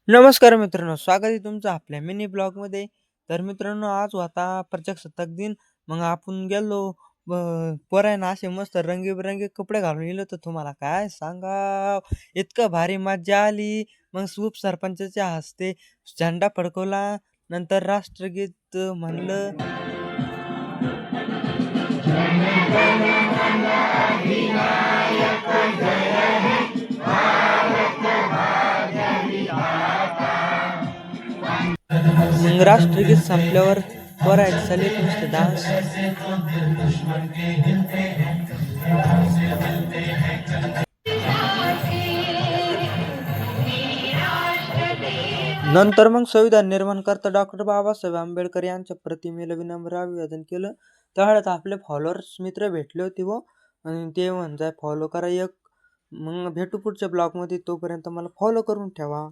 नमस्कार मित्रांनो, स्वागत आहे तुमचं आपल्या मिनी ब्लॉगमध्ये. तर मित्रांनो, आज होता प्रजासत्ताक दिन. मग आपण गेलो पोरांना असे मस्त रंगीबेरंगी कपडे घालून गेलो तर तुम्हाला काय सांगावं, इतकं भारी मज्जा आली. मग सरपंचाच्या हस्ते झेंडा फडकवला, नंतर राष्ट्रगीत म्हणलं. मग राष्ट्रगीत संपल्यावर पोरांचे चालले नुसते डान्स. नंतर मग संविधान निर्माणकर्ता डॉक्टर बाबासाहेब आंबेडकर यांच्या प्रतिमेला विनम्र अभिवादन केलं. त्यावेळेस आपले फॉलोअर्स मित्र भेटले होते व आणि ते म्हणताय फॉलो करा एक. मग भेटू पुढच्या ब्लॉगमध्ये, तोपर्यंत मला फॉलो करून ठेवा.